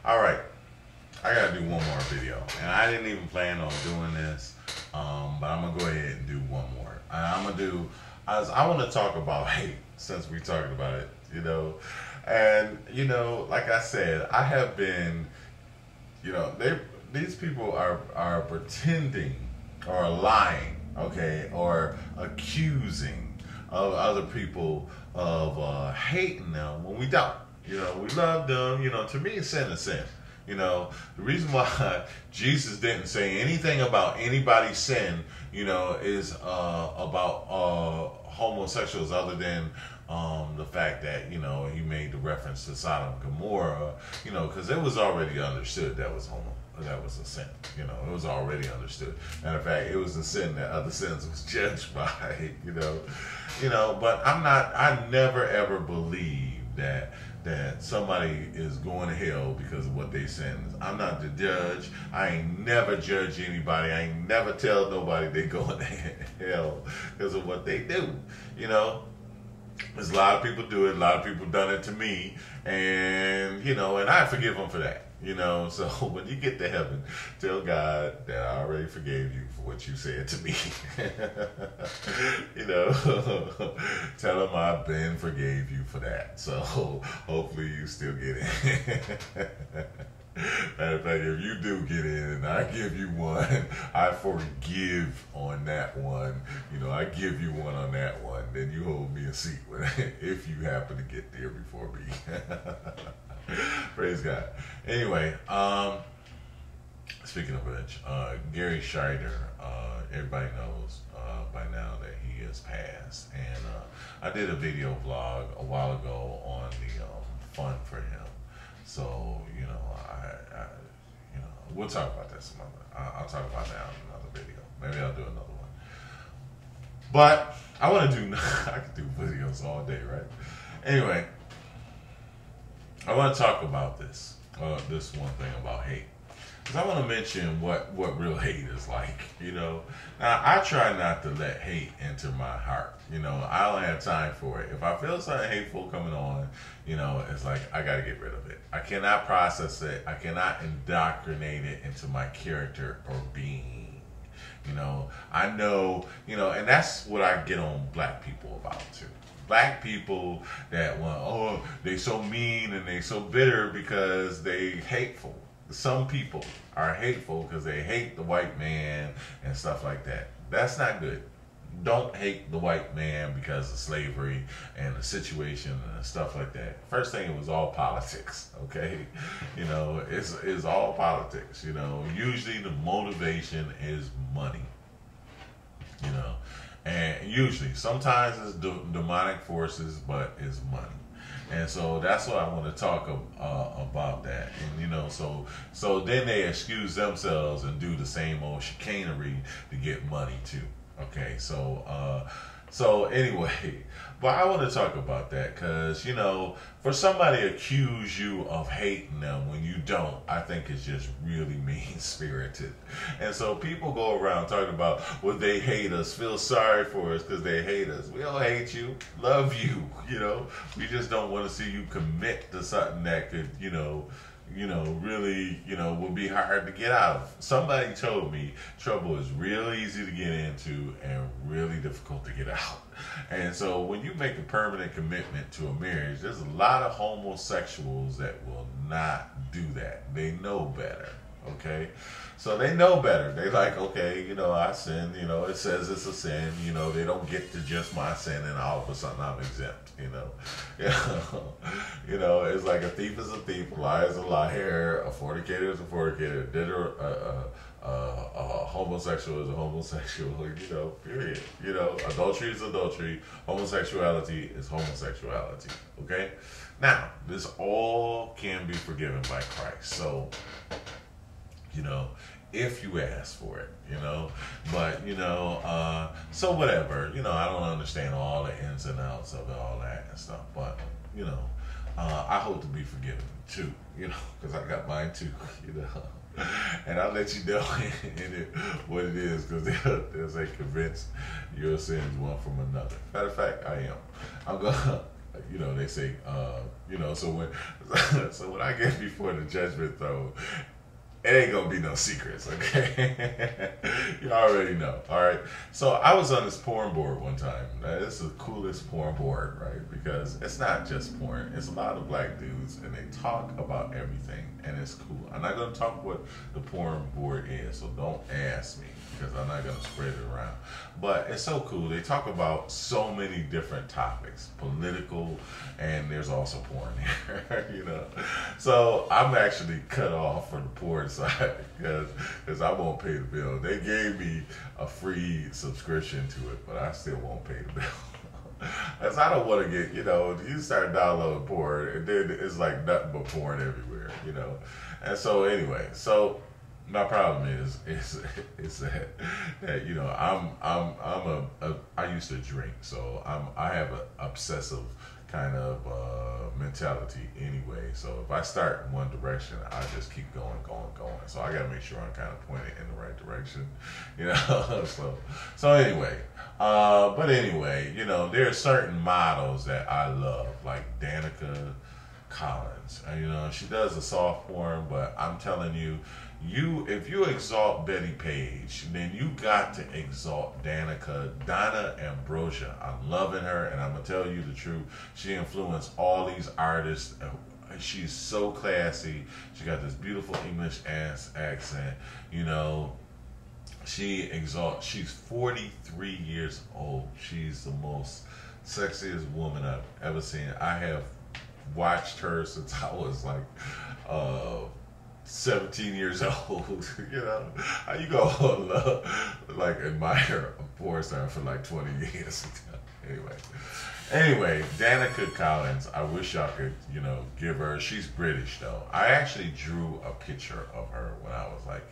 All right, I gotta do one more video, and I didn't even plan on doing this, but I'm gonna go ahead and do one more. I'm gonna do. I want to talk about hate since we're talking about it, and like I said, I have been, these people are pretending or lying, okay, or accusing of other people of hating them when we don't. We love them. To me, sin is sin. The reason why Jesus didn't say anything about anybody's sin, is about homosexuals, other than the fact that, he made the reference to Sodom and Gomorrah, because it was already understood that was a sin. It was already understood. Matter of fact, it was a sin that other sins was judged by, but I never ever believed that somebody is going to hell because of what they sins. I'm not the judge. I ain't never judge anybody. I ain't never tell nobody they going to hell because of what they do. There's a lot of people do it. A lot of people done it to me, and and I forgive them for that. So when you get to heaven, tell God that I already forgave you for what you said to me. Tell him I've been forgave you for that. So hopefully you still get in. Matter of fact, if you do get in and I give you one, I forgive on that one. I give you one on that one. Then you hold me a seat if you happen to get there before me. Praise God. Anyway, speaking of which, Gary Scheider, everybody knows by now that he has passed, and I did a video vlog a while ago on the fund for him. So I we'll talk about that some other. I'll talk about that in another video. Maybe I'll do another one. But I want to do. I could do videos all day, right? Anyway. I want to talk about this one thing about hate. Because I want to mention what real hate is like, Now, I try not to let hate enter my heart. I don't have time for it. If I feel something hateful coming on, it's like I got to get rid of it. I cannot process it. I cannot indoctrinate it into my character or being. I know, and that's what I get on black people about, too. Black people that they so mean and they so bitter because they hateful. Some people are hateful because they hate the white man and stuff like that. That's not good. Don't hate the white man because of slavery and the situation and stuff like that. First thing, it was all politics, okay? It's all politics, Usually the motivation is money, And usually, sometimes it's demonic forces, but it's money. And so that's what I want to talk about that. And, so then they excuse themselves and do the same old chicanery to get money too. Okay, so anyway, but I want to talk about that because, for somebody to accuse you of hating them when you don't, I think it's just really mean-spirited. And so people go around talking about, well, they hate us, feel sorry for us because they hate us. We don't hate you, love you, We just don't want to see you commit to something that could, really, would be hard to get out of. Somebody told me trouble is real easy to get into and really difficult to get out. And so when you make a permanent commitment to a marriage, there's a lot of homosexuals that will not do that. They know better, okay? So they know better. They like, okay, I sin, it says it's a sin, they don't get to just my sin and all of a sudden I'm exempt, it's like a thief is a thief, a liar is a liar, a fornicator is a fornicator, a homosexual is a homosexual, period. Adultery is adultery, homosexuality is homosexuality, okay? Now, this all can be forgiven by Christ. So, if you ask for it, but, so whatever, I don't understand all the ins and outs of it, all that and stuff, but, I hope to be forgiven too, because I got mine too, and I'll let you know in it what it is, because they'll say convince your sins one from another. Matter of fact, I am. I'm gonna you know, they say, you know, so when so when I get before the judgment throne, it ain't gonna be no secrets, okay? You already know, all right? So I was on this porn board one time. Now, this is the coolest porn board, right? Because it's not just porn. It's a lot of black dudes, and they talk about everything, and it's cool. I'm not gonna talk what the porn board is, so don't ask me, because I'm not gonna spread it around. But it's so cool. They talk about so many different topics, political, and there's also porn here, you know? So I'm actually cut off from the porn side because I won't pay the bill. They gave me a free subscription to it, but I still won't pay the bill. Because I don't want to get, you know, you start downloading porn, and then it's like nothing but porn everywhere, you know. And so anyway, so my problem is that you know I used to drink, so I have an obsessive kind of mentality anyway. So if I start in one direction, I just keep going. So I got to make sure I'm kind of pointed in the right direction, you know. so anyway, but anyway, you know, there are certain models that I love, like Danica Collins. You know, she does a soft porn, but I'm telling you, if you exalt Betty Page, then you got to exalt Donna Ambrosia. I'm loving her, and I'm gonna tell you the truth. She influenced all these artists. She's so classy. She got this beautiful English accent. You know, she's 43 years old. She's the most sexiest woman I've ever seen. I have watched her since I was like 17 years old. You know, how you gonna like admire a porn star for like 20 years? Anyway, Danica Collins, I wish y'all could, you know, give her. She's British though. I actually drew a picture of her when I was like,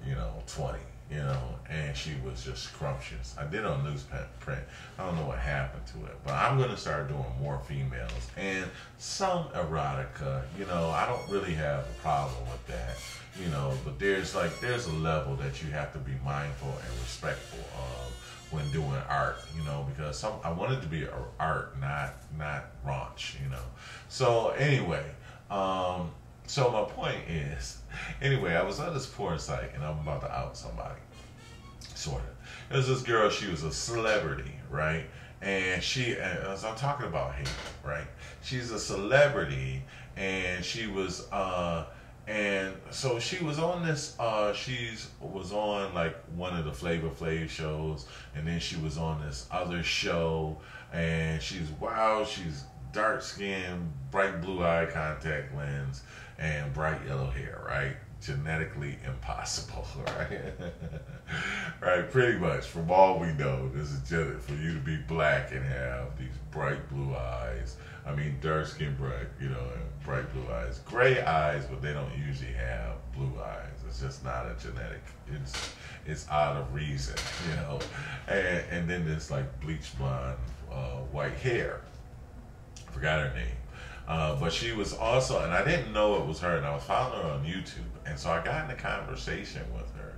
you know, 20. You know, and she was just scrumptious. I did on newsprint. I don't know what happened to it, but I'm gonna start doing more females and some erotica. You know, I don't really have a problem with that. You know, but there's a level that you have to be mindful and respectful of when doing art. You know, because I want it to be art, not raunch. You know. So anyway. So my point is, anyway, I was on this porn site and I'm about to out somebody, sort of. It was this girl, she was a celebrity, right? And as I'm talking about hate, right? She's a celebrity, and she was, and so she was on this, she was on like one of the Flavor Flav shows, and then she was on this other show, and she's dark skin, bright blue eye contact lens, and bright yellow hair, right? Genetically impossible, right? Right, pretty much. From all we know, this is genetic for you to be black and have these bright blue eyes. I mean, dark skin, bright, you know, and bright blue eyes. Gray eyes, but they don't usually have blue eyes. It's just not a genetic. It's out of reason, you know. And then there's like bleach blonde, white hair. Forgot her name. But she was also, and I didn't know it was her, and I was following her on YouTube, and so I got in a conversation with her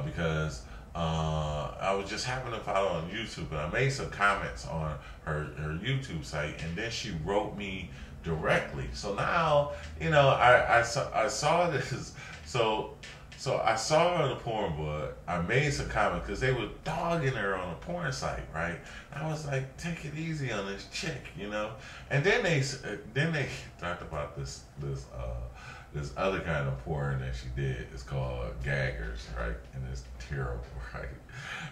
because I was just happening to follow on YouTube, and I made some comments on her YouTube site, and then she wrote me directly. So now, you know, I saw this, so I saw her on the porn board. I made some comments because they were dogging her on a porn site, right? I was like, take it easy on this chick, you know. And then they talked about this other kind of porn that she did. It's called gaggers, right? And it's terrible, right?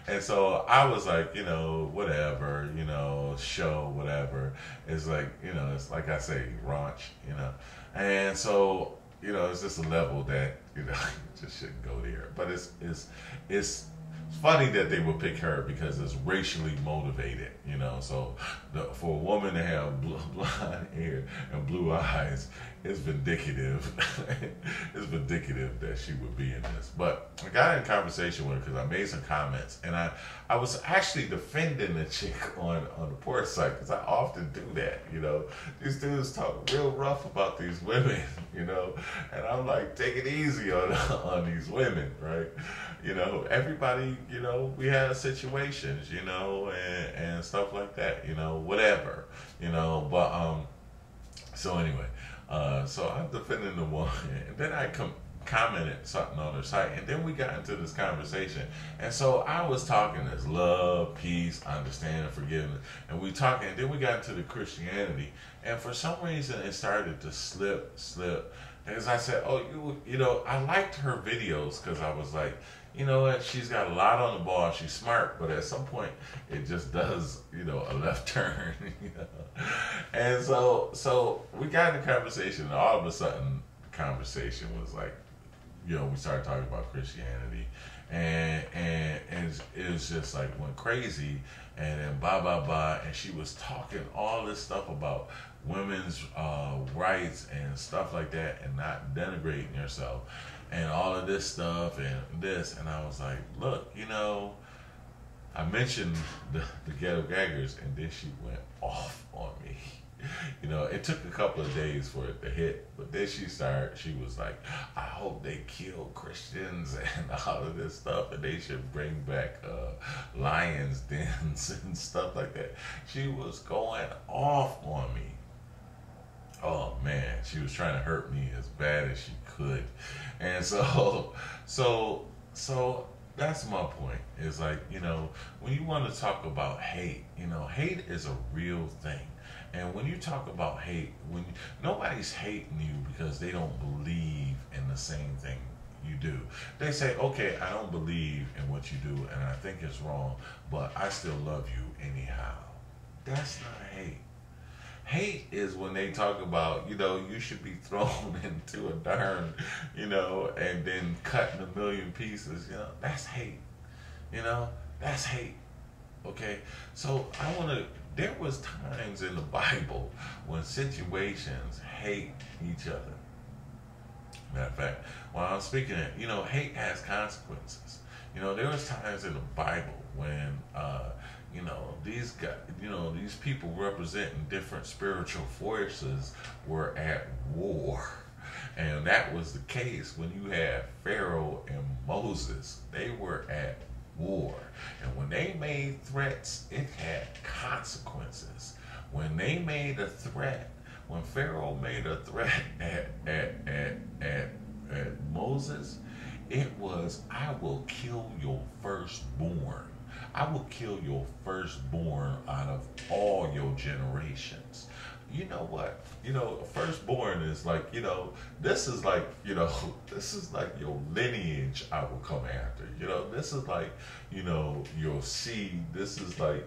And so I was like, you know, whatever, you know, show, whatever. It's like, you know, it's like I say, raunch, you know. And so, you know, it's just a level that, you know, you just shouldn't go there. But it's funny that they would pick her because it's racially motivated, you know. So for a woman to have blonde hair and blue eyes, it's vindicative. It's vindicative that she would be in this. But I got in conversation with her because I made some comments, and I was actually defending the chick on the porn site because I often do that, you know. These dudes talk real rough about these women, you know, and I'm like, take it easy on these women, right? You know, everybody we had situations, and stuff like that, whatever, but so anyway, so I'm defending the woman, and then I commented something on her site, and then we got into this conversation, and so I was talking as love, peace, understanding, forgiveness, and we talking, and then we got into the Christianity, and for some reason it started to slip, because I said, oh, I liked her videos because I was like, you know what, she's got a lot on the ball, she's smart, but at some point it just does, a left turn, and so we got in a conversation, and all of a sudden the conversation was like, we started talking about Christianity, and it was just like went crazy, and then blah blah blah, and she was talking all this stuff about women's rights and stuff like that, and not denigrating yourself, and all of this stuff and this, and I was like, look, I mentioned the ghetto gaggers, and then she went off on me. It took a couple of days for it to hit, but then she was like, I hope they kill Christians and all of this stuff, and they should bring back lions dens and stuff like that. She was going off on me. Oh man, she was trying to hurt me as bad as she could. And so that's my point. Is like, when you want to talk about hate, hate is a real thing. And when you talk about hate, nobody's hating you because they don't believe in the same thing you do. They say, okay, I don't believe in what you do, and I think it's wrong, but I still love you anyhow. That's not hate. Hate is when they talk about, you should be thrown into a darn, and then cut in a million pieces. That's hate. That's hate. Okay? So there was times in the Bible when situations hate each other. Matter of fact, while I'm speaking it, hate has consequences. There was times in the Bible when, these guys, these people representing different spiritual forces were at war. And that was the case when you had Pharaoh and Moses. They were at war. And when they made threats, it had consequences. When they made a threat, when Pharaoh made a threat at Moses, it was, I will kill your firstborn. I will kill your firstborn out of all your generations. You know what? Firstborn is like, this is like, this is like your lineage I will come after. This is like, your seed. This is like,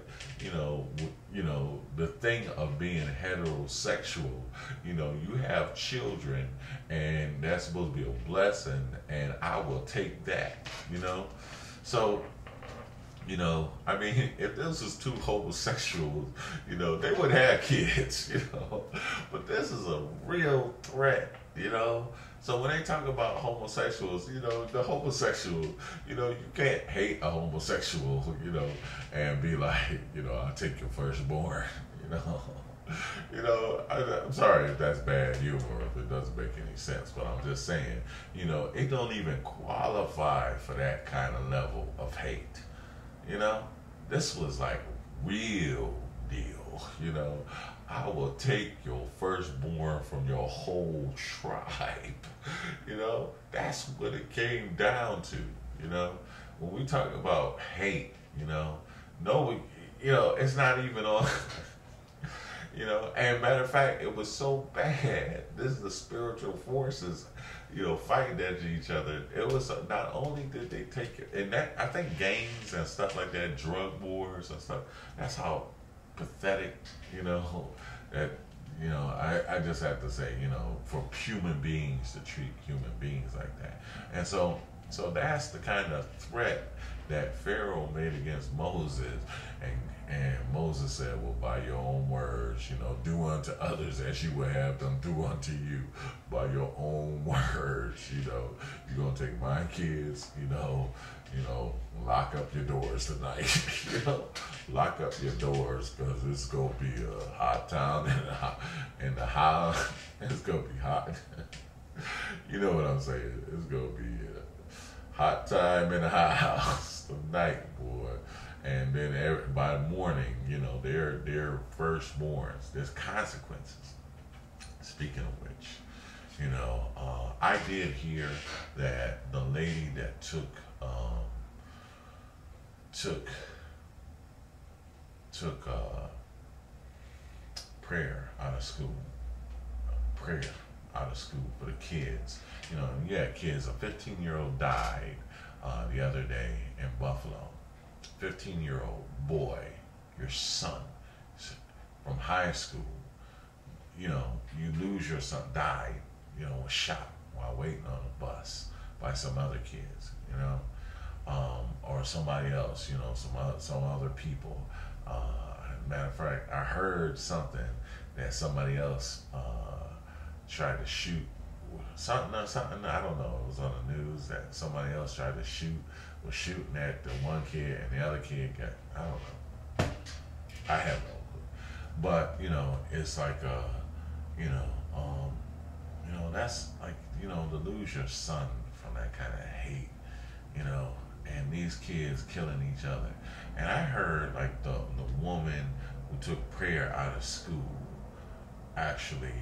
the thing of being heterosexual. You have children, and that's supposed to be a blessing, and I will take that, So, if this was two homosexuals, they would have kids, But this is a real threat, So when they talk about homosexuals, the homosexual, you can't hate a homosexual, and be like, I'll take your firstborn, I'm sorry if that's bad humor, if it doesn't make any sense, but I'm just saying, it don't even qualify for that kind of level of hate. This was like real deal, I will take your firstborn from your whole tribe, that's what it came down to, when we talk about hate, no, it's not even on, and matter of fact, it was so bad, this is the spiritual forces, fighting at each other. It was not only did they take it, and that I think gangs and stuff like that, drug wars and stuff. That's how pathetic, that I just have to say, for human beings to treat human beings like that, and so that's the kind of threat that Pharaoh made against Moses, and Moses said, well, by your own words, do unto others as you would have them do unto you. By your own words, you're going to take my kids, lock up your doors tonight. Lock up your doors, because it's going to be a hot town, and the hot, it's going to be hot. You know what I'm saying? It's going to be hot time in the hot house tonight, boy. And then by morning, they're firstborns. There's consequences. Speaking of which, I did hear that the lady that took prayer out of school, prayer out of school for the kids. And yeah, kids. A 15-year-old died the other day in Buffalo. 15-year-old boy, your son, from high school. You lose your son, died, was shot while waiting on a bus by some other kids, or somebody else, some other people. Matter of fact, I heard something that somebody else tried to shoot something. I don't know. It was on the news that somebody else tried to was shooting at the one kid, and the other kid got. I don't know. I have no clue. But it's like that's like to lose your son from that kind of hate, and these kids killing each other. And I heard like the woman who took prayer out of school, actually,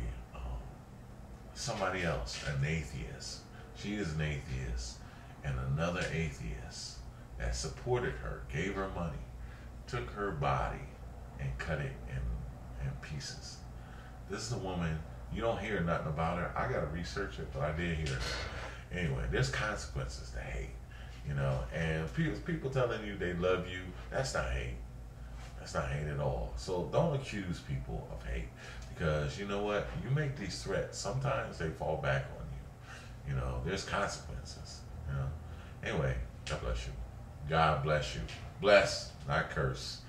somebody else, an atheist. She is an atheist, and another atheist that supported her, gave her money, took her body and cut it in pieces. This is a woman, you don't hear nothing about her. I gotta research it, but I did hear her. Anyway, there's consequences to hate, and people telling you they love you, that's not hate. That's not hate at all. So don't accuse people of hate, because you know what? You make these threats, sometimes they fall back on you. There's consequences. Anyway, God bless you. God bless you. Bless, not curse.